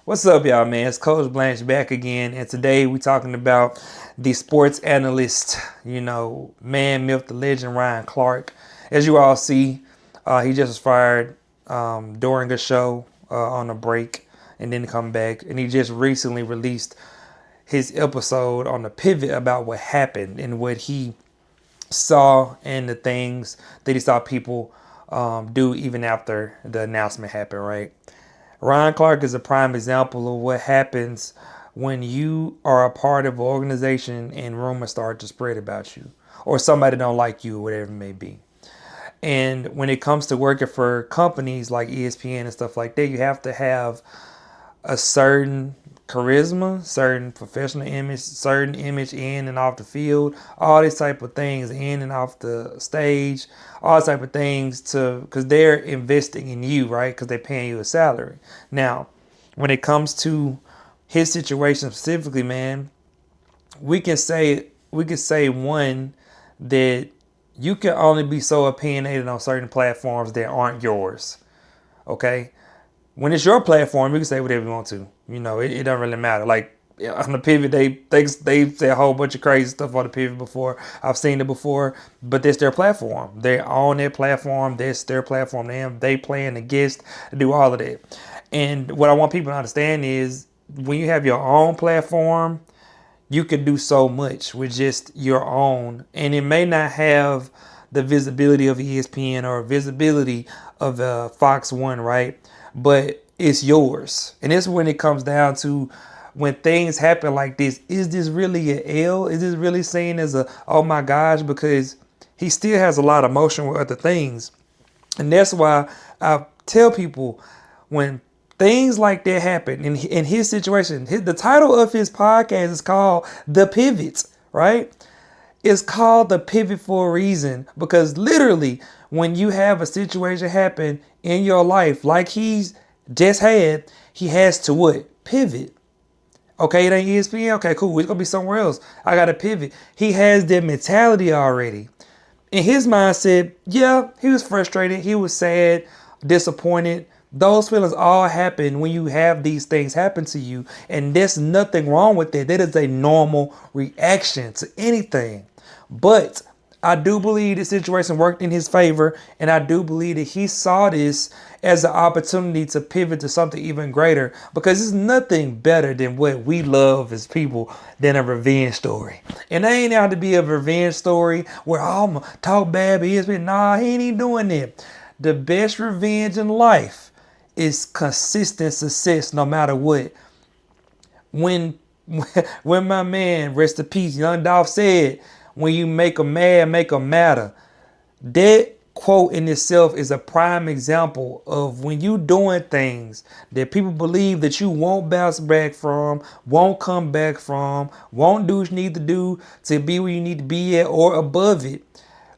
What's up, y'all, man? It's Coach Blanche back again, and today we talking about the sports analyst, man, myth, the legend, Ryan Clark. As you all see, he just was fired during the show on a break and then come back, and he just recently released his episode on the pivot about what happened and what he saw and the things that he saw people do even after the announcement happened, right? Ryan Clark is a prime example of what happens when you are a part of an organization and rumors start to spread about you or somebody don't like you or whatever it may be. And when it comes to working for companies like ESPN and stuff like that, you have to have a certain charisma, certain professional image, certain image in and off the field, all these type of things in and off the stage, all type of things because they're investing in you, right? Because they're paying you a salary. Now, when it comes to his situation specifically, man, we can say one that you can only be so opinionated on certain platforms that aren't yours. Okay, when it's your platform, you can say whatever you want to. It doesn't really matter. Like on the pivot, they say a whole bunch of crazy stuff on the pivot before. I've seen it before, but it's their platform. They're on their platform. That's their platform. They playing the guest, do all of that. And what I want people to understand is when you have your own platform, you can do so much with just your own, and it may not have the visibility of ESPN or visibility of Fox One, right? But it's yours, and it's when it comes down to when things happen like this. Is this really an L? Is this really seen as a oh my gosh? Because he still has a lot of emotion with other things, and that's why I tell people when things like that happen in his situation, the title of his podcast is called The Pivot, right? It's called The Pivot for a reason because literally when you have a situation happen in your life like he's just had, he has to what? Pivot. Okay, it ain't ESPN. Okay, cool. It's gonna be somewhere else. I gotta pivot. He has that mentality already. In his mindset, yeah, he was frustrated, he was sad, disappointed. Those feelings all happen when you have these things happen to you, and there's nothing wrong with that. That is a normal reaction to anything. But I do believe the situation worked in his favor, and I do believe that he saw this as an opportunity to pivot to something even greater because it's nothing better than what we love as people than a revenge story. And they ain't out to be a revenge story where I'm gonna talk bad, but nah, he ain't even doing that. The best revenge in life is consistent success no matter what. When when my man, rest in peace, Young Dolph said, when you make a mad, make a matter. That quote in itself is a prime example of when you doing things that people believe that you won't bounce back from, won't come back from, won't do what you need to do to be where you need to be at or above it,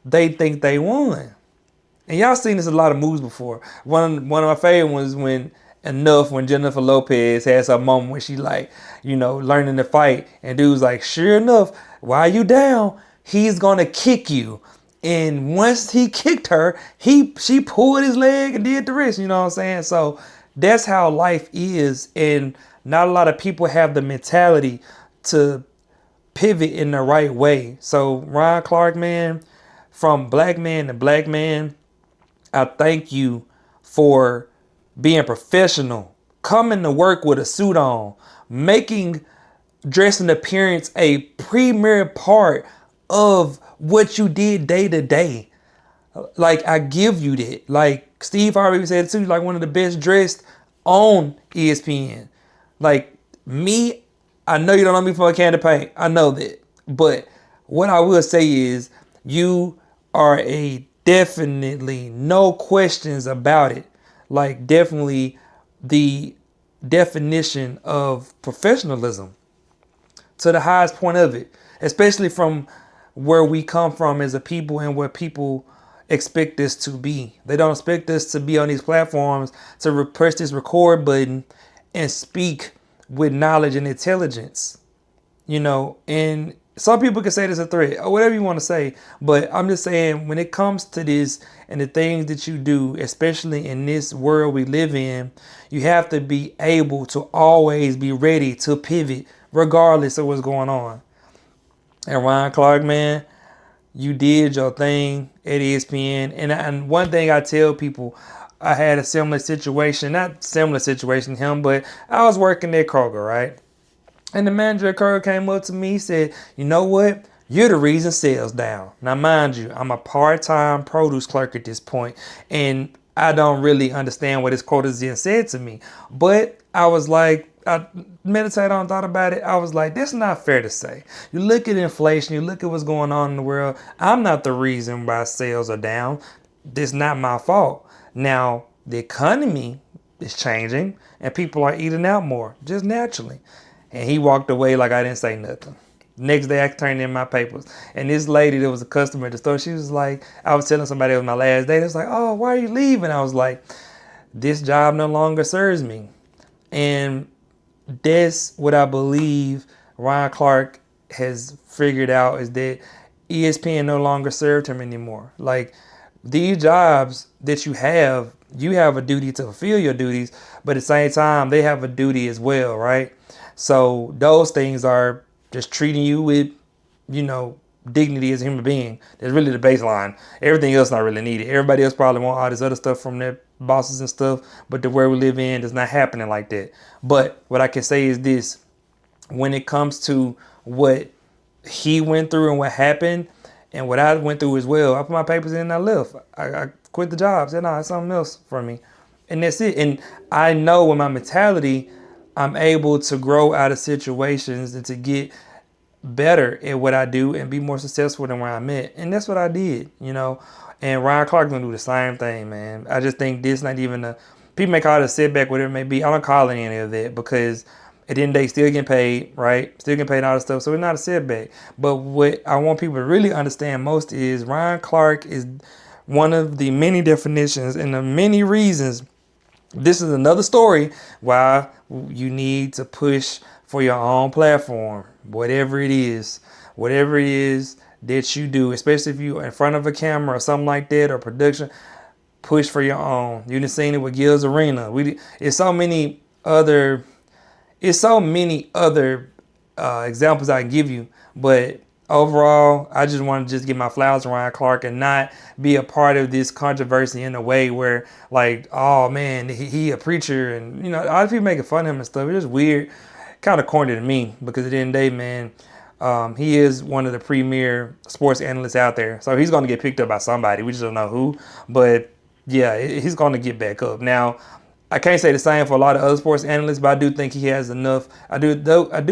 they think they won. And y'all seen this a lot of moves before. One of my favorite ones when Jennifer Lopez has her moment when she learning to fight, and dude's like, sure enough, while you down, he's gonna kick you. And once he kicked her, she pulled his leg and did the rest. You know what I'm saying? So that's how life is, and not a lot of people have the mentality to pivot in the right way. So Ryan Clark, man, from black man to black man, I thank you for being professional, coming to work with a suit on, making dressing appearance a premier part of what you did day to day. Like, I give you that. Like Steve Harvey said too, like one of the best dressed on ESPN. Like me, I know you don't know me from a can of paint. I know that. But what I will say is you are a definitely no questions about it. Like definitely the definition of professionalism to the highest point of it, especially from where we come from as a people and where people expect us to be. They don't expect us to be on these platforms to press this record button and speak with knowledge and intelligence, and Some people can say this a threat or whatever you want to say, but I'm just saying when it comes to this and the things that you do, especially in this world we live in, you have to be able to always be ready to pivot regardless of what's going on. And Ryan Clark, man, you did your thing at ESPN. And one thing I tell people, I had a similar situation, not similar situation to him, but I was working at Kroger, right? And the manager at Kroger came up to me, he said, you know what? You're the reason sales down. Now, mind you, I'm a part-time produce clerk at this point, and I don't really understand what his quote is being said to me. But I was like, I meditated on, thought about it. I was like, that's not fair to say. You look at inflation, you look at what's going on in the world. I'm not the reason why sales are down. This is not my fault. Now, the economy is changing and people are eating out more, just naturally. And he walked away like I didn't say nothing. Next day, I turned in my papers. And this lady that was a customer at the store, she was like, I was telling somebody it was my last day. They was like, oh, why are you leaving? I was like, this job no longer serves me. And that's what I believe Ryan Clark has figured out is that ESPN no longer served him anymore. Like these jobs that you have a duty to fulfill your duties, but at the same time, they have a duty as well, right? So those things are just treating you with, you know, dignity as a human being. That's really the baseline. Everything else not really needed. Everybody else probably want all this other stuff from their bosses and stuff, but the world we live in is not happening like that. But what I can say is this: when it comes to what he went through and what happened, and what I went through as well, I put my papers in and I left. I quit the job. Said, no, it's something else for me, and that's it. And I know with my mentality, I'm able to grow out of situations and to get better at what I do and be more successful than where I'm at. And that's what I did, you know. And Ryan Clark's gonna do the same thing, man. I just think this not even a people may call it a setback, whatever it may be. I don't call it any of that because at the end of the day, still getting paid, right? Still getting paid and all this stuff. So it's not a setback. But what I want people to really understand most is Ryan Clark is one of the many definitions and the many reasons. This is another story why you need to push for your own platform, whatever it is that you do, especially if you in front of a camera or something like that or production, push for your own. You done seen it with Gil's Arena. It's so many other, examples I can give you, but overall, I just want to just give my flowers to Ryan Clark and not be a part of this controversy in a way where like, oh man, he a preacher and you know, a lot of people making fun of him and stuff. It's just weird, kind of corny to me because at the end of the day, man, he is one of the premier sports analysts out there. So he's going to get picked up by somebody. We just don't know who, but yeah, he's going to get back up. Now, I can't say the same for a lot of other sports analysts, but I do think he has enough. I do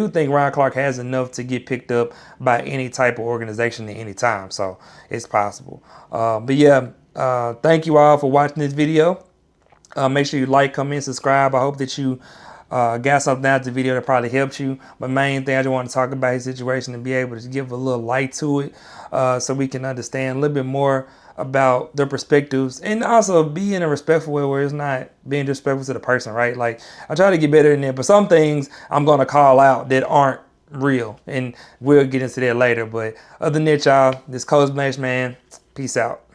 think Ryan Clark has enough to get picked up by any type of organization at any time. So it's possible. But yeah, thank you all for watching this video. Make sure you like, comment, subscribe. I hope that you got something out of the video that probably helped you. But main thing, I just want to talk about his situation and be able to give a little light to it so we can understand a little bit more about their perspectives and also be in a respectful way where it's not being disrespectful to the person, right? Like I try to get better than that, but some things I'm going to call out that aren't real and we'll get into that later. But other than that, y'all, this Coach Blanche, man, peace out.